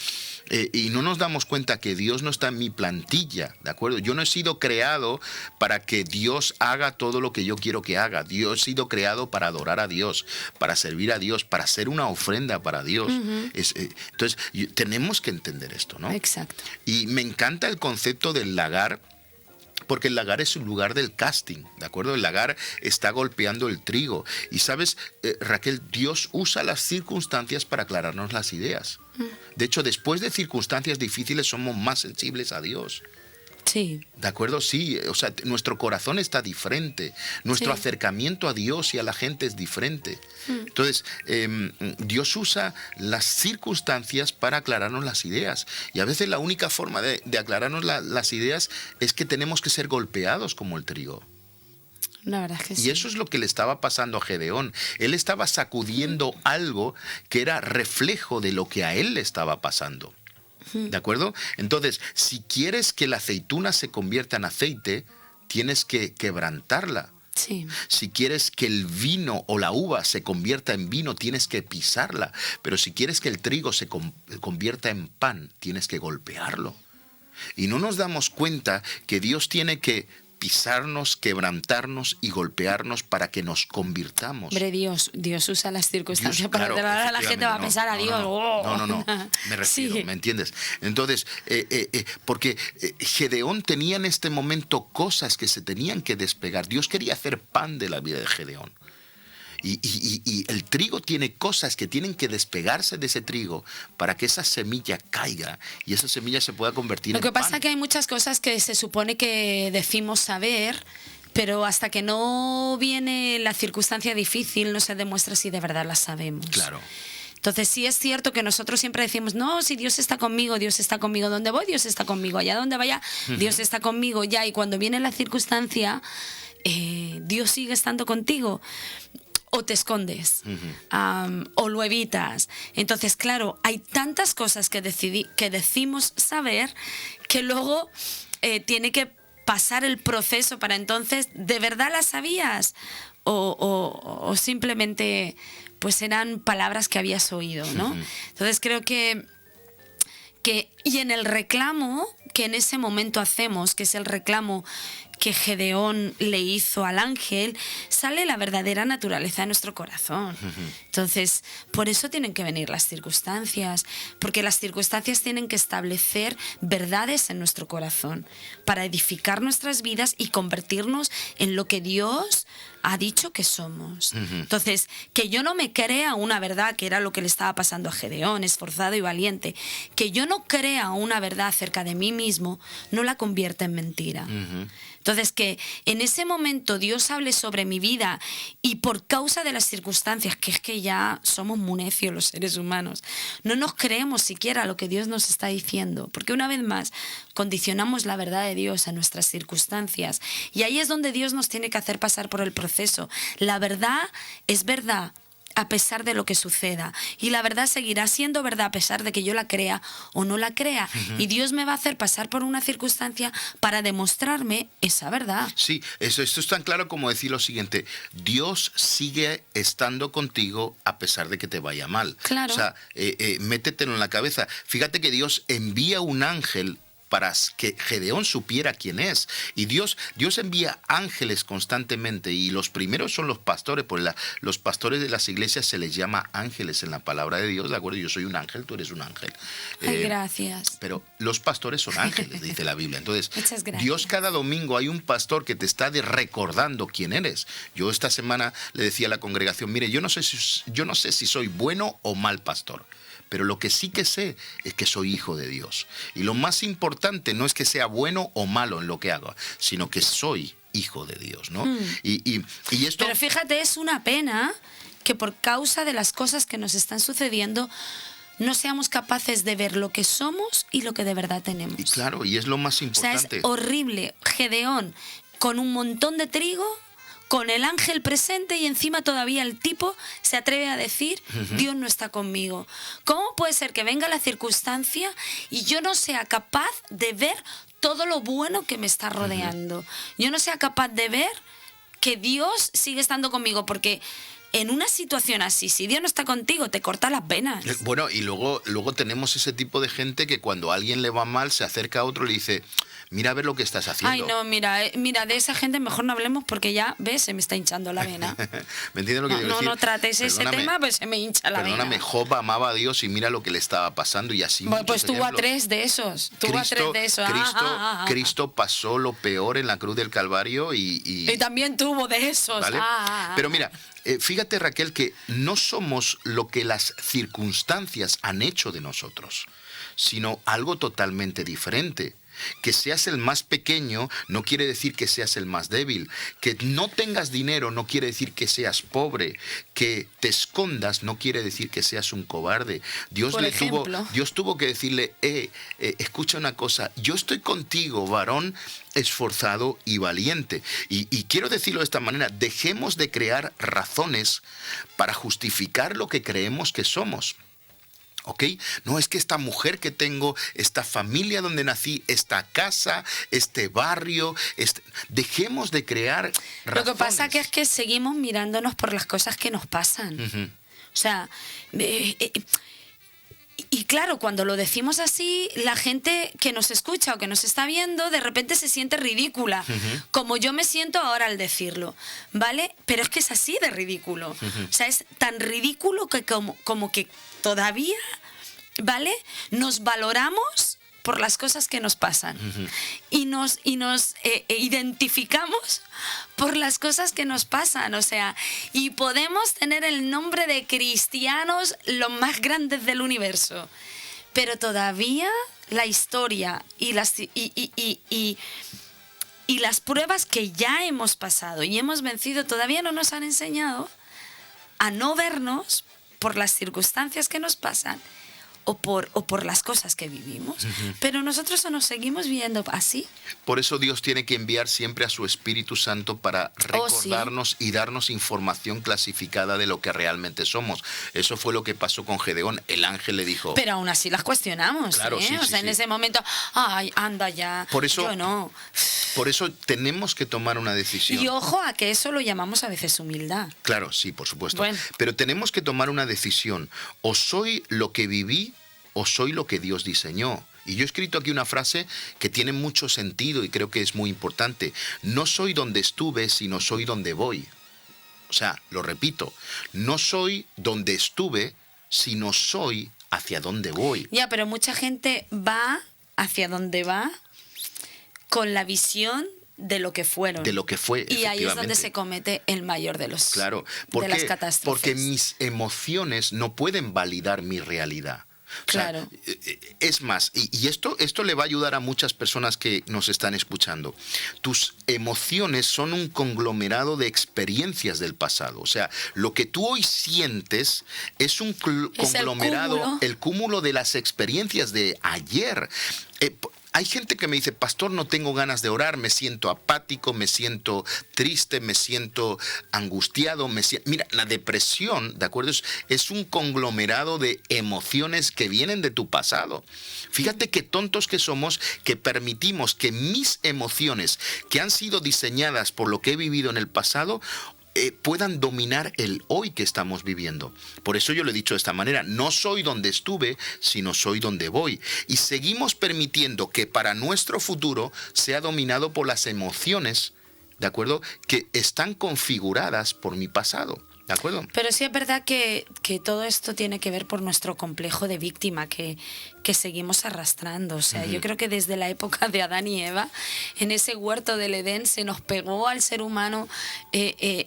Y no nos damos cuenta que Dios no está en mi plantilla, ¿de acuerdo? Yo no he sido creado para que Dios haga todo lo que yo quiero que haga. Yo he sido creado para adorar a Dios, para servir a Dios, para hacer una ofrenda para Dios. Entonces, tenemos que entender esto, ¿no? Exacto. Y me encanta el concepto del lagar, porque el lagar es un lugar del casting, ¿de acuerdo? El lagar está golpeando el trigo. Y sabes, Raquel, Dios usa las circunstancias para aclararnos las ideas. De hecho, después de circunstancias difíciles somos más sensibles a Dios. Sí. ¿De acuerdo? Sí, o sea, nuestro corazón está diferente, nuestro acercamiento a Dios y a la gente es diferente. Entonces, Dios usa las circunstancias para aclararnos las ideas. Y a veces la única forma de aclararnos las ideas es que tenemos que ser golpeados como el trigo. La verdad es que sí. Y eso es lo que le estaba pasando a Gedeón. Él estaba sacudiendo algo que era reflejo de lo que a él le estaba pasando. ¿De acuerdo? Entonces, si quieres que la aceituna se convierta en aceite, tienes que quebrantarla. Sí. Si quieres que el vino o la uva se convierta en vino, tienes que pisarla. Pero si quieres que el trigo se convierta en pan, tienes que golpearlo. Y no nos damos cuenta que Dios tiene que pisarnos, quebrantarnos y golpearnos para que nos convirtamos. Hombre, Dios usa las circunstancias Dios, para claro, a la gente va a pensar a Dios. No, me refiero, ¿me entiendes? Entonces, porque Gedeón tenía en este momento cosas que se tenían que despegar. Dios quería hacer pan de la vida de Gedeón. Y el trigo tiene cosas que tienen que despegarse de ese trigo para que esa semilla caiga y esa semilla se pueda convertir en pan. Lo que pasa es que hay muchas cosas que se supone que decimos saber, pero hasta que no viene la circunstancia difícil no se demuestra si de verdad las sabemos. Claro. Entonces sí es cierto que nosotros siempre decimos, no, si Dios está conmigo, Dios está conmigo, donde voy, Dios está conmigo, allá donde vaya, Dios está conmigo, ya, y cuando viene la circunstancia, Dios sigue estando contigo. O te escondes, o lo evitas. Entonces, claro, hay tantas cosas que decimos saber que luego tiene que pasar el proceso para entonces, ¿de verdad las sabías? O simplemente pues eran palabras que habías oído, ¿no? Entonces creo que y en el reclamo que en ese momento hacemos, que es el reclamo que Gedeón le hizo al ángel, sale la verdadera naturaleza de nuestro corazón. Entonces, por eso tienen que venir las circunstancias, porque las circunstancias tienen que establecer verdades en nuestro corazón para edificar nuestras vidas y convertirnos en lo que Dios ha dicho que somos. Entonces, que yo no me crea una verdad, que era lo que le estaba pasando a Gedeón, esforzado y valiente, que yo no crea una verdad acerca de mí mismo, no la convierte en mentira. Entonces, que en ese momento Dios hable sobre mi vida y por causa de las circunstancias, que es que ya somos muy necios los seres humanos, no nos creemos siquiera lo que Dios nos está diciendo, porque una vez más condicionamos la verdad de Dios a nuestras circunstancias, y ahí es donde Dios nos tiene que hacer pasar por el proceso. La verdad es verdad a pesar de lo que suceda, y la verdad seguirá siendo verdad a pesar de que yo la crea o no la crea, y Dios me va a hacer pasar por una circunstancia para demostrarme esa verdad. Sí, esto es tan claro como decir lo siguiente: Dios sigue estando contigo a pesar de que te vaya mal. Claro. O sea, métetelo en la cabeza. Fíjate que Dios envía un ángel para que Gedeón supiera quién es. Y Dios envía ángeles constantemente, y los primeros son los pastores. Por los pastores de las iglesias se les llama ángeles en la palabra de Dios, ¿de acuerdo? Yo soy un ángel, tú eres un ángel. Ay, gracias. Pero los pastores son ángeles, dice la Biblia. Entonces, muchas gracias. Dios cada domingo hay un pastor que te está recordando quién eres. Yo esta semana le decía a la congregación, mire, yo no sé si soy bueno o mal pastor, pero lo que sí que sé es que soy hijo de Dios. Y lo más importante no es que sea bueno o malo en lo que hago, sino que soy hijo de Dios, ¿no? Y esto... Pero fíjate, es una pena que por causa de las cosas que nos están sucediendo no seamos capaces de ver lo que somos y lo que de verdad tenemos. Y claro, y es lo más importante. O sea, es horrible. Gedeón con un montón de trigo, con el ángel presente, y encima todavía el tipo se atreve a decir, Dios no está conmigo. ¿Cómo puede ser que venga la circunstancia y yo no sea capaz de ver todo lo bueno que me está rodeando? Yo no sea capaz de ver que Dios sigue estando conmigo, porque en una situación así, si Dios no está contigo, te corta las venas. Bueno, y luego tenemos ese tipo de gente que cuando a alguien le va mal, se acerca a otro y le dice, mira a ver lo que estás haciendo. Ay, no, mira, de esa gente mejor no hablemos, porque ya, ves, se me está hinchando la vena. ¿Me entiendes lo que digo? No trates ese tema, pues se me hincha la vena. Perdóname, Job amaba a Dios y mira lo que le estaba pasando, y así bueno, pues tuvo a 3 de esos. Cristo pasó lo peor en la cruz del Calvario y también tuvo de esos. ¿Vale? Pero mira, fíjate, Raquel, que no somos lo que las circunstancias han hecho de nosotros, sino algo totalmente diferente. Que seas el más pequeño no quiere decir que seas el más débil. Que no tengas dinero no quiere decir que seas pobre. Que te escondas no quiere decir que seas un cobarde. Dios tuvo que decirle, escucha una cosa, yo estoy contigo, varón esforzado y valiente. Y quiero decirlo de esta manera: dejemos de crear razones para justificar lo que creemos que somos. ¿Ok? No es que esta mujer que tengo, esta familia donde nací, esta casa, este barrio, dejemos de crear razones. Lo que pasa que es que seguimos mirándonos por las cosas que nos pasan. O sea, y claro, cuando lo decimos así, la gente que nos escucha o que nos está viendo, de repente se siente ridícula, como yo me siento ahora al decirlo, ¿vale? Pero es que es así de ridículo. O sea, es tan ridículo que como que todavía, ¿vale? Nos valoramos por las cosas que nos pasan y nos identificamos por las cosas que nos pasan, o sea, y podemos tener el nombre de cristianos los más grandes del universo, pero todavía la historia y las pruebas que ya hemos pasado y hemos vencido todavía no nos han enseñado a no vernos por las circunstancias que nos pasan o por las cosas que vivimos. Pero nosotros nos seguimos viendo así. Por eso Dios tiene que enviar siempre a su Espíritu Santo para recordarnos y darnos información clasificada de lo que realmente somos. Eso fue lo que pasó con Gedeón. El ángel le dijo... Pero aún así las cuestionamos. Claro, sí, o sea, en ese momento, ay, anda ya, por eso, yo no. Por eso tenemos que tomar una decisión. Y ojo a que eso lo llamamos a veces humildad. Claro, sí, por supuesto. Bueno. Pero tenemos que tomar una decisión. O soy lo que viví o soy lo que Dios diseñó. Y yo he escrito aquí una frase que tiene mucho sentido y creo que es muy importante. No soy donde estuve, sino soy donde voy. O sea, lo repito, no soy donde estuve, sino soy hacia donde voy. Ya, pero mucha gente va hacia donde va con la visión de lo que fueron. De lo que fue, y ahí es donde se comete el mayor de los claro, de las catástrofes. Porque mis emociones no pueden validar mi realidad. Claro. O sea, es más, y esto le va a ayudar a muchas personas que nos están escuchando. Tus emociones son un conglomerado de experiencias del pasado. O sea, lo que tú hoy sientes es un conglomerado, el cúmulo de las experiencias de ayer. Hay gente que me dice, pastor, no tengo ganas de orar, me siento apático, me siento triste, me siento angustiado. Mira, la depresión, ¿de acuerdo? Es un conglomerado de emociones que vienen de tu pasado. Fíjate qué tontos que somos que permitimos que mis emociones, que han sido diseñadas por lo que he vivido en el pasado, puedan dominar el hoy que estamos viviendo. Por eso yo lo he dicho de esta manera, no soy donde estuve, sino soy donde voy. Y seguimos permitiendo que para nuestro futuro sea dominado por las emociones, ¿de acuerdo?, que están configuradas por mi pasado. ¿De acuerdo? Pero sí es verdad que todo esto tiene que ver por nuestro complejo de víctima que seguimos arrastrando. O sea, yo creo que desde la época de Adán y Eva, en ese huerto del Edén, se nos pegó al ser humano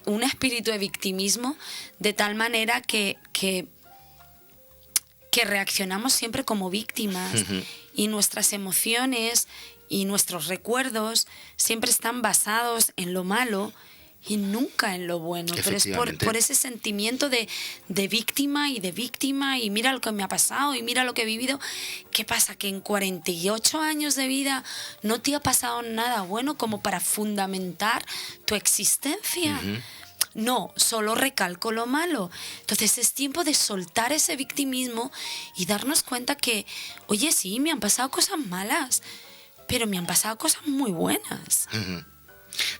un espíritu de victimismo de tal manera que reaccionamos siempre como víctimas y nuestras emociones y nuestros recuerdos siempre están basados en lo malo y nunca en lo bueno, pero es por ese sentimiento de víctima y mira lo que me ha pasado y mira lo que he vivido. ¿Qué pasa? Que en 48 años de vida no te ha pasado nada bueno como para fundamentar tu existencia. No, solo recalco lo malo. Entonces es tiempo de soltar ese victimismo y darnos cuenta que, oye, sí, me han pasado cosas malas, pero me han pasado cosas muy buenas.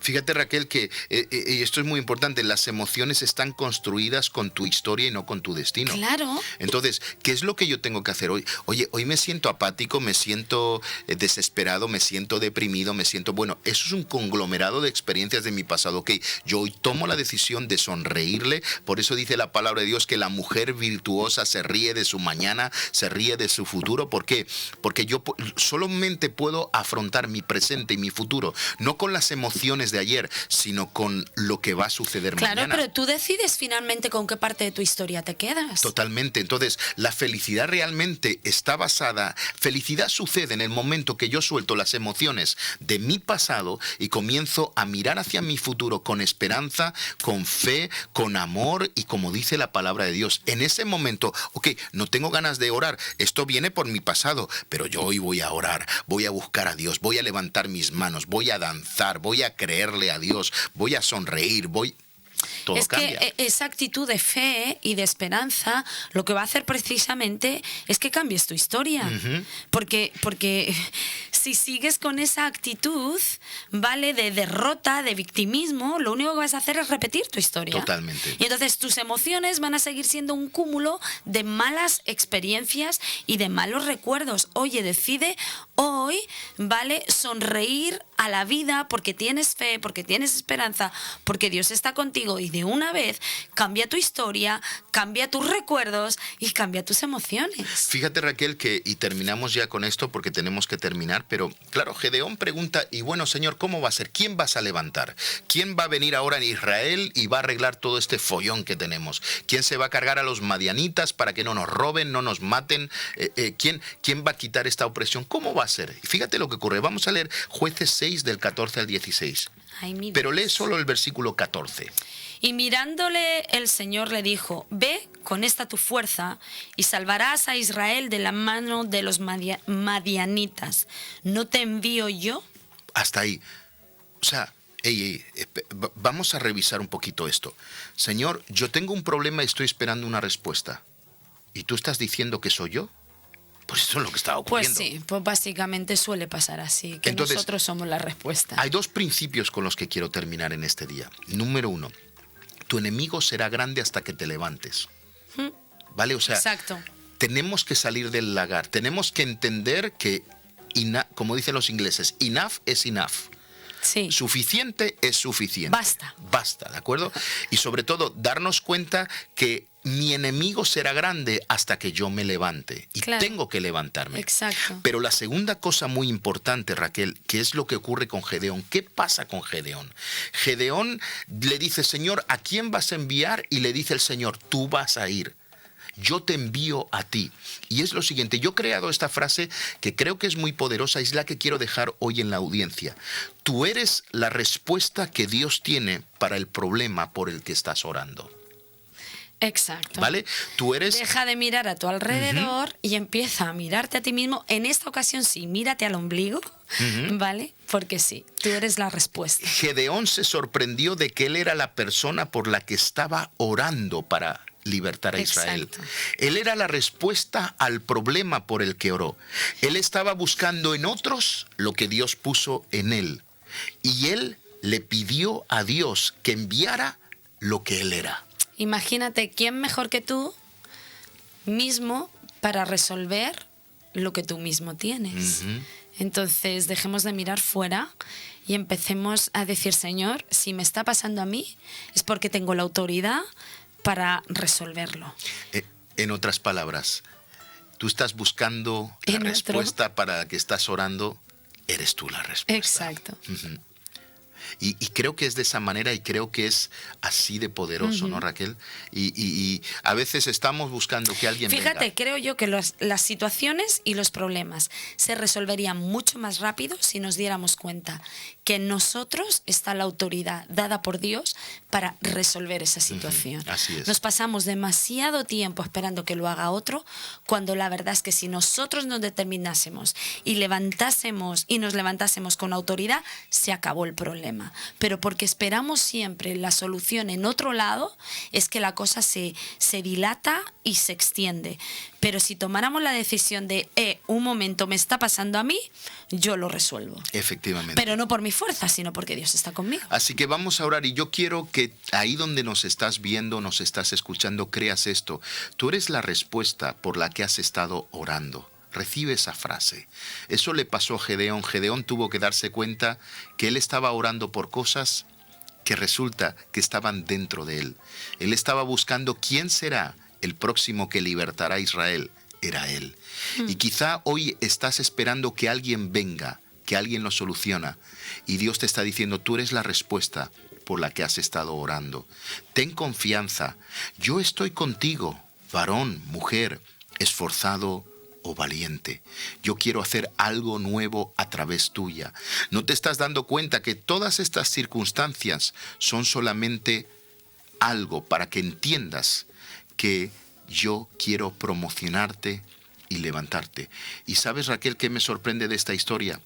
Fíjate, Raquel, que y esto es muy importante, las emociones están construidas con tu historia y no con tu destino. Claro. Entonces, ¿qué es lo que yo tengo que hacer hoy? Oye, hoy me siento apático, me siento desesperado, me siento deprimido, bueno, eso es un conglomerado de experiencias de mi pasado. Ok, yo hoy tomo la decisión de sonreírle, por eso dice la palabra de Dios que la mujer virtuosa se ríe de su mañana, se ríe de su futuro. ¿Por qué? Porque yo solamente puedo afrontar mi presente y mi futuro, no con las emociones de ayer, sino con lo que va a suceder mañana. Claro, pero tú decides finalmente con qué parte de tu historia te quedas. Totalmente. Entonces, la felicidad realmente está basada... Felicidad sucede en el momento que yo suelto las emociones de mi pasado y comienzo a mirar hacia mi futuro con esperanza, con fe, con amor y como dice la palabra de Dios. En ese momento, ok, no tengo ganas de orar, esto viene por mi pasado, pero yo hoy voy a orar, voy a buscar a Dios, voy a levantar mis manos, voy a danzar, voy a creerle a Dios, voy a sonreír, todo es cambia. Que esa actitud de fe y de esperanza lo que va a hacer precisamente es que cambies tu historia. Porque si sigues con esa actitud, ¿vale?, de derrota, de victimismo, lo único que vas a hacer es repetir tu historia. Totalmente. Y entonces tus emociones van a seguir siendo un cúmulo de malas experiencias y de malos recuerdos. Oye, decide hoy, ¿vale?, sonreír a la vida porque tienes fe, porque tienes esperanza, porque Dios está contigo y de una vez cambia tu historia, cambia tus recuerdos y cambia tus emociones. Fíjate, Raquel, y terminamos ya con esto porque tenemos que terminar, pero claro, Gedeón pregunta, y bueno, Señor, ¿cómo va a ser? ¿Quién vas a levantar? ¿Quién va a venir ahora en Israel y va a arreglar todo este follón que tenemos? ¿Quién se va a cargar a los madianitas para que no nos roben, no nos maten? ¿Quién va a quitar esta opresión? ¿Cómo va a ser? Y fíjate lo que ocurre. Vamos a leer Jueces 6 del 14 al 16. Pero lee solo el versículo 14. Y mirándole el Señor le dijo, ve con esta tu fuerza y salvarás a Israel de la mano de los madianitas. ¿No te envío yo? Hasta ahí. O sea, vamos a revisar un poquito esto. Señor, yo tengo un problema y estoy esperando una respuesta. ¿Y tú estás diciendo que soy yo? Pues eso es lo que está ocurriendo. Pues sí, pues básicamente suele pasar así, que Entonces, nosotros somos la respuesta. Hay dos principios con los que quiero terminar en este día. Número 1, tu enemigo será grande hasta que te levantes. ¿Vale? O sea, Exacto. tenemos que salir del lagar. Tenemos que entender que, como dicen los ingleses, enough es enough. Sí. Suficiente es suficiente. Basta. Basta, ¿de acuerdo? Y sobre todo, darnos cuenta que mi enemigo será grande hasta que yo me levante. Y Claro. tengo que levantarme. Exacto. Pero la segunda cosa muy importante, Raquel, que es lo que ocurre con Gedeón. ¿Qué pasa con Gedeón? Gedeón le dice, Señor, ¿a quién vas a enviar? Y le dice el Señor, tú vas a ir. Yo te envío a ti. Y es lo siguiente, yo he creado esta frase que creo que es muy poderosa y es la que quiero dejar hoy en la audiencia. Tú eres la respuesta que Dios tiene para el problema por el que estás orando. Exacto. ¿Vale? Tú eres... Deja de mirar a tu alrededor y empieza a mirarte a ti mismo. En esta ocasión sí, mírate al ombligo, ¿vale? Porque sí, tú eres la respuesta. Gedeón se sorprendió de que él era la persona por la que estaba orando para libertar a Israel. Exacto. Él era la respuesta al problema por el que oró. Él estaba buscando en otros lo que Dios puso en él. Y él le pidió a Dios que enviara lo que él era. Imagínate, ¿quién mejor que tú mismo para resolver lo que tú mismo tienes? Entonces, dejemos de mirar fuera y empecemos a decir, Señor, si me está pasando a mí, es porque tengo la autoridad para resolverlo. En otras palabras, tú estás buscando la respuesta para la que estás orando, eres tú la respuesta. Exacto. Y creo que es de esa manera y creo que es así de poderoso, ¿no, Raquel? Y a veces estamos buscando que alguien Fíjate, venga. creo yo que las situaciones y los problemas se resolverían mucho más rápido si nos diéramos cuenta que en nosotros está la autoridad dada por Dios para resolver esa situación. Así es. Nos pasamos demasiado tiempo esperando que lo haga otro, cuando la verdad es que si nosotros nos determinásemos y nos levantásemos con autoridad, se acabó el problema. Pero porque esperamos siempre la solución en otro lado, es que la cosa se dilata y se extiende. Pero si tomáramos la decisión de, un momento, me está pasando a mí, yo lo resuelvo. Efectivamente. Pero no por mi fuerza, sino porque Dios está conmigo. Así que vamos a orar y yo quiero que ahí donde nos estás viendo, nos estás escuchando, creas esto. Tú eres la respuesta por la que has estado orando. Recibe esa frase. Eso le pasó a Gedeón. Gedeón tuvo que darse cuenta que él estaba orando por cosas que resulta que estaban dentro de él. Él estaba buscando quién será el próximo que libertará a Israel. Era él. Y quizá hoy estás esperando que alguien venga, que alguien lo soluciona. Y Dios te está diciendo, tú eres la respuesta por la que has estado orando. Ten confianza. Yo estoy contigo, varón, mujer, esforzado o valiente. Yo quiero hacer algo nuevo a través tuya. ¿No te estás dando cuenta que todas estas circunstancias son solamente algo para que entiendas que yo quiero promocionarte y levantarte? Y sabes, Raquel, ¿qué me sorprende de esta historia?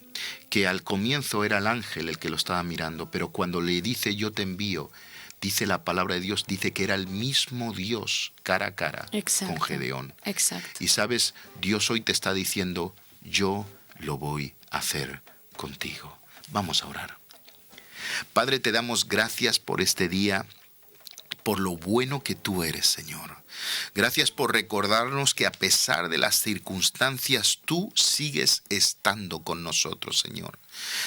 Que al comienzo era el ángel el que lo estaba mirando, pero cuando le dice yo te envío, dice la palabra de Dios, dice que era el mismo Dios cara a cara con Gedeón. Exacto. Y sabes, Dios hoy te está diciendo, yo lo voy a hacer contigo. Vamos a orar. Padre, te damos gracias por este día, por lo bueno que tú eres, Señor. Gracias por recordarnos que a pesar de las circunstancias, tú sigues estando con nosotros, Señor.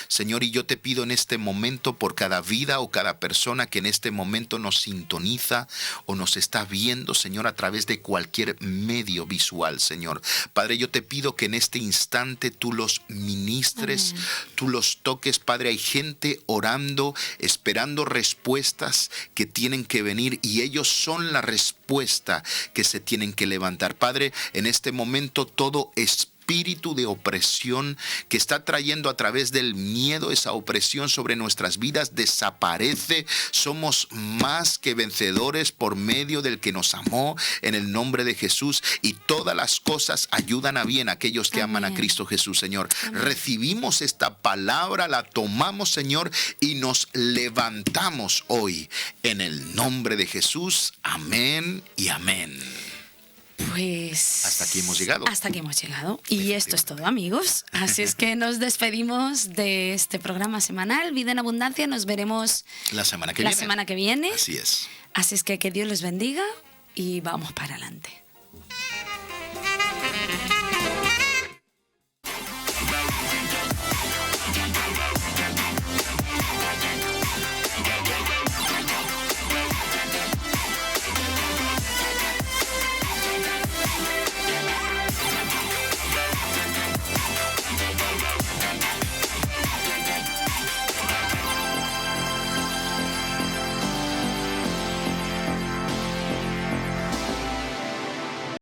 Señor, y yo te pido en este momento por cada vida o cada persona que en este momento nos sintoniza o nos está viendo, Señor, a través de cualquier medio visual, Señor. Padre, yo te pido que en este instante tú los ministres, tú los toques, Padre. Hay gente orando, esperando respuestas que tienen que venir y ellos son la respuesta que se tienen que levantar. Padre, en este momento todo espíritu espíritu de opresión que está trayendo a través del miedo esa opresión sobre nuestras vidas desaparece. Somos más que vencedores por medio del que nos amó, en el nombre de Jesús, y todas las cosas ayudan a bien a aquellos que aman a Cristo Jesús, Señor. Recibimos esta palabra, la tomamos, Señor, y nos levantamos hoy en el nombre de Jesús. Amén y amén. Pues hasta aquí hemos llegado. Hasta aquí hemos llegado. Y esto es todo, amigos. Así es que nos despedimos de este programa semanal, Vida en Abundancia. Nos veremos la semana que viene. Así es. Así es que Dios les bendiga y vamos para adelante.